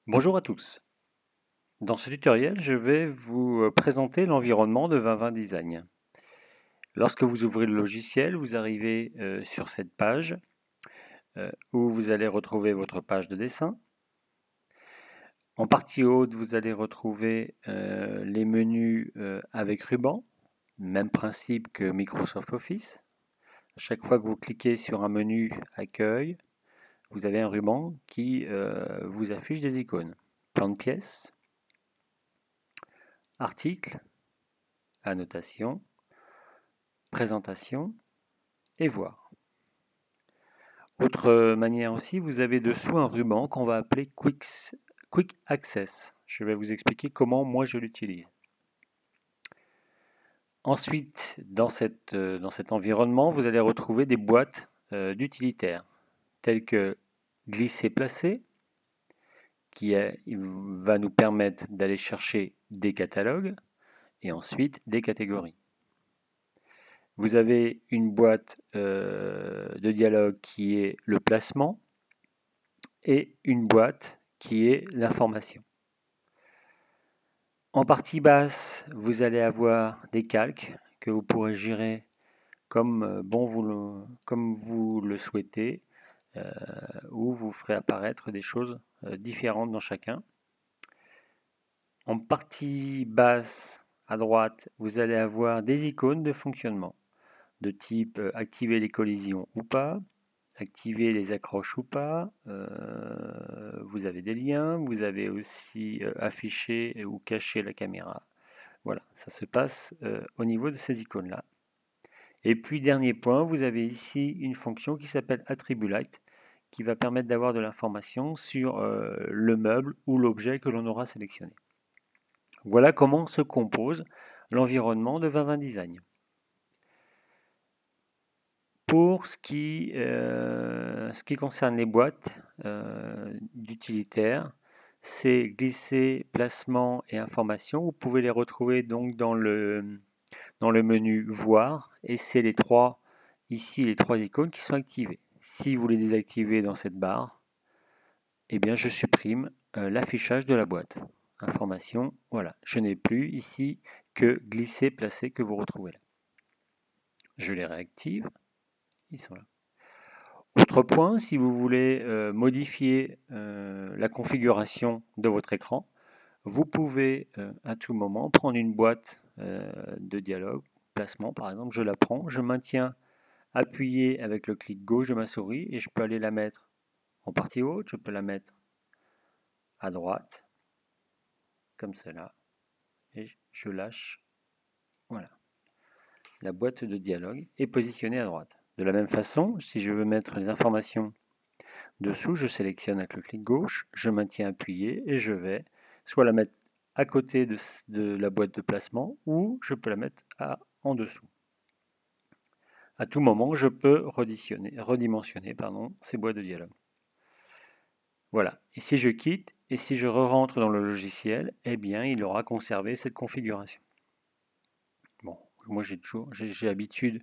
Bonjour à tous. Dans ce tutoriel, je vais vous présenter l'environnement de 2020 Design. Lorsque vous ouvrez le logiciel, vous arrivez sur cette page où vous allez retrouver votre page de dessin. En partie haute, vous allez retrouver les menus avec ruban, même principe que Microsoft Office. Chaque fois que vous cliquez sur un menu accueil, vous avez un ruban qui vous affiche des icônes. Plan de pièce, article, annotation, présentation et voir. Autre manière aussi, vous avez dessous un ruban qu'on va appeler Quick Access. Je vais vous expliquer comment moi je l'utilise. Ensuite, dans cet environnement, vous allez retrouver des boîtes d'utilitaires telles que glisser-placer, qui va nous permettre d'aller chercher des catalogues et ensuite des catégories. Vous avez une boîte de dialogue qui est le placement et une boîte qui est l'information. En partie basse, vous allez avoir des calques que vous pourrez gérer comme vous le souhaitez, où vous ferez apparaître des choses différentes dans chacun. En partie basse à droite, vous allez avoir des icônes de fonctionnement de type activer les collisions ou pas, activer les accroches ou pas. Vous avez des liens, vous avez aussi affiché ou caché la caméra. Voilà, ça se passe au niveau de ces icônes-là. Et puis dernier point, vous avez ici une fonction qui s'appelle Attribute Light, qui va permettre d'avoir de l'information sur le meuble ou l'objet que l'on aura sélectionné. Voilà comment se compose l'environnement de 2020 Design. Pour ce qui concerne les boîtes d'utilitaires, c'est glisser, placement et information. Vous pouvez les retrouver donc dans le menu voir et c'est les trois icônes qui sont activées. Si vous les désactivez dans cette barre, eh bien je supprime l'affichage de la boîte. Information, voilà. Je n'ai plus ici que glisser, placer que vous retrouvez là. Je les réactive. Ils sont là. Autre point, si vous voulez modifier la configuration de votre écran, vous pouvez à tout moment prendre une boîte de dialogue, placement par exemple, je la prends, je maintiens appuyé avec le clic gauche de ma souris et je peux aller la mettre en partie haute, je peux la mettre à droite, comme cela, et je lâche, voilà. La boîte de dialogue est positionnée à droite. De la même façon, si je veux mettre les informations dessous, je sélectionne avec le clic gauche, je maintiens appuyé et je vais soit la mettre à côté de la boîte de placement ou je peux la mettre en dessous. À tout moment, je peux redimensionner ces boîtes de dialogue. Voilà. Et si je quitte et si je re-rentre dans le logiciel, eh bien, il aura conservé cette configuration. Bon, moi j'ai l'habitude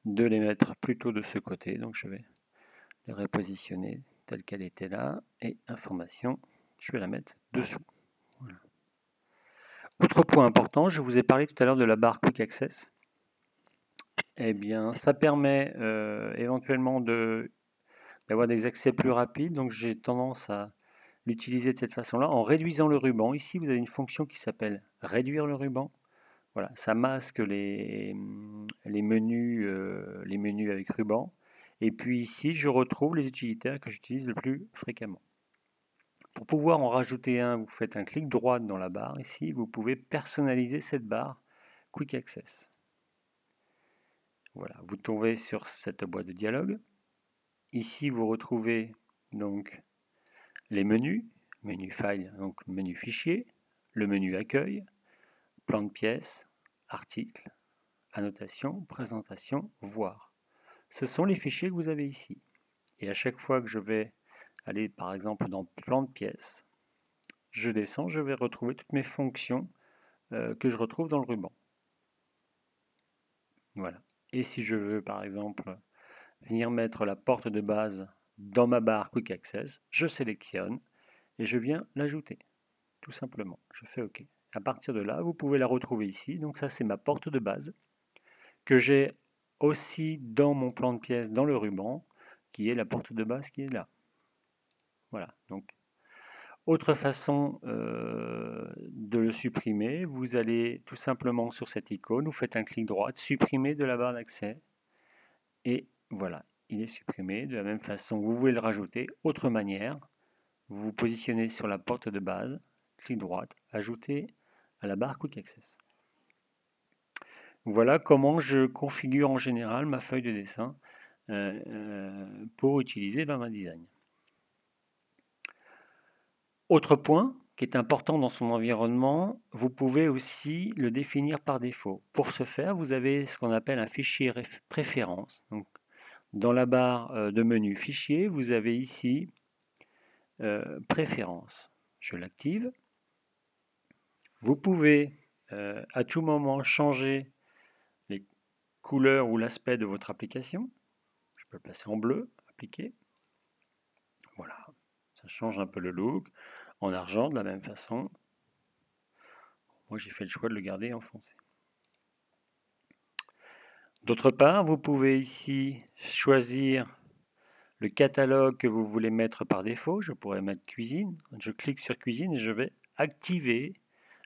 de les mettre plutôt de ce côté, donc je vais les repositionner telle qu'elle était là et information, je vais la mettre dessous. Voilà. Autre point important, je vous ai parlé tout à l'heure de la barre Quick Access. Eh bien, ça permet éventuellement d'avoir des accès plus rapides, donc j'ai tendance à l'utiliser de cette façon-là en réduisant le ruban. Ici, vous avez une fonction qui s'appelle réduire le ruban. Voilà, ça masque les menus avec ruban. Et puis ici, je retrouve les utilitaires que j'utilise le plus fréquemment. Pour pouvoir en rajouter un, vous faites un clic droit dans la barre. Ici, vous pouvez personnaliser cette barre Quick Access. Voilà, vous tombez sur cette boîte de dialogue. Ici, vous retrouvez donc les menus, menu file, donc menu fichier, le menu accueil, plan de pièce, article, annotation, présentation, voir. Ce sont les fichiers que vous avez ici. Et à chaque fois que je vais aller par exemple dans plan de pièce, je descends, je vais retrouver toutes mes fonctions que je retrouve dans le ruban. Voilà. Et si je veux par exemple venir mettre la porte de base dans ma barre Quick Access, je sélectionne et je viens l'ajouter, tout simplement. Je fais OK. À partir de là, vous pouvez la retrouver ici. Donc ça, c'est ma porte de base que j'ai aussi dans mon plan de pièces, dans le ruban, qui est la porte de base qui est là. Voilà. Donc, autre façon de le supprimer, vous allez tout simplement sur cette icône, vous faites un clic droit, supprimer de la barre d'accès, et voilà, il est supprimé. De la même façon, vous pouvez le rajouter. Autre manière, vous vous positionnez sur la porte de base, clic droit, ajouter à la barre Quick Access. Voilà comment je configure en général ma feuille de dessin pour utiliser Vama Design. Autre point qui est important dans son environnement, vous pouvez aussi le définir par défaut. Pour ce faire, vous avez ce qu'on appelle un fichier préférence. Donc, dans la barre de menu fichier, vous avez ici préférence. Je l'active. Vous pouvez à tout moment changer les couleurs ou l'aspect de votre application. Je peux le placer en bleu, appliquer. Voilà, ça change un peu le look. En argent, de la même façon. Moi, j'ai fait le choix de le garder en foncé. D'autre part, vous pouvez ici choisir le catalogue que vous voulez mettre par défaut. Je pourrais mettre cuisine. Je clique sur cuisine et je vais activer,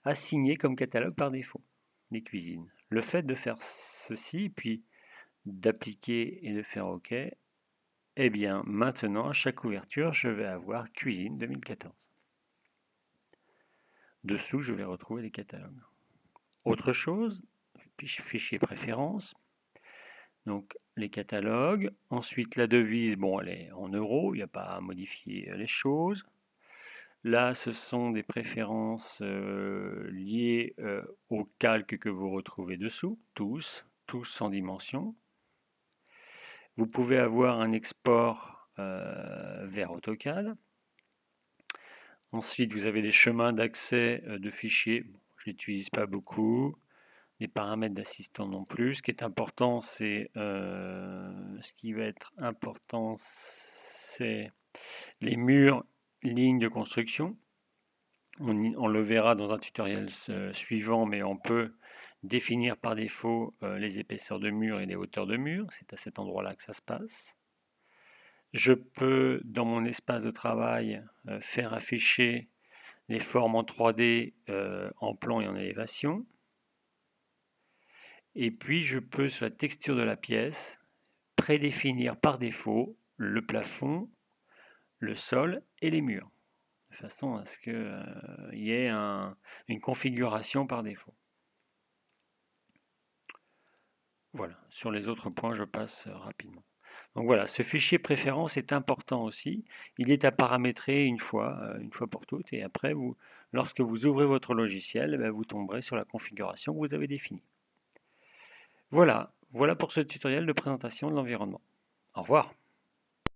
assigner comme catalogue par défaut les cuisines. Le fait de faire ceci, puis d'appliquer et de faire OK, eh bien maintenant à chaque ouverture, je vais avoir cuisine 2014. Dessous, je vais retrouver les catalogues. Autre chose, fichier préférences. Donc les catalogues. Ensuite la devise, bon elle est en euros, il n'y a pas à modifier les choses. Là ce sont des préférences liées au calque que vous retrouvez dessous, tous sans dimension. Vous pouvez avoir un export vers AutoCAD. Ensuite vous avez des chemins d'accès de fichiers, je ne l'utilise pas beaucoup. Les paramètres d'assistant non plus. Ce qui est important, c'est ce qui va être important, c'est les murs, lignes de construction. On le verra dans un tutoriel suivant, mais on peut définir par défaut les épaisseurs de murs et les hauteurs de murs. C'est à cet endroit-là que ça se passe. Je peux, dans mon espace de travail, faire afficher les formes en 3D en plan et en élévation. Et puis je peux, sur la texture de la pièce, prédéfinir par défaut le plafond, le sol et les murs, de façon à ce qu'il y ait une configuration par défaut. Voilà, sur les autres points, je passe rapidement. Donc voilà, ce fichier préférence est important aussi. Il est à paramétrer une fois pour toutes, et après, lorsque vous ouvrez votre logiciel, vous tomberez sur la configuration que vous avez définie. Voilà pour ce tutoriel de présentation de l'environnement. Au revoir.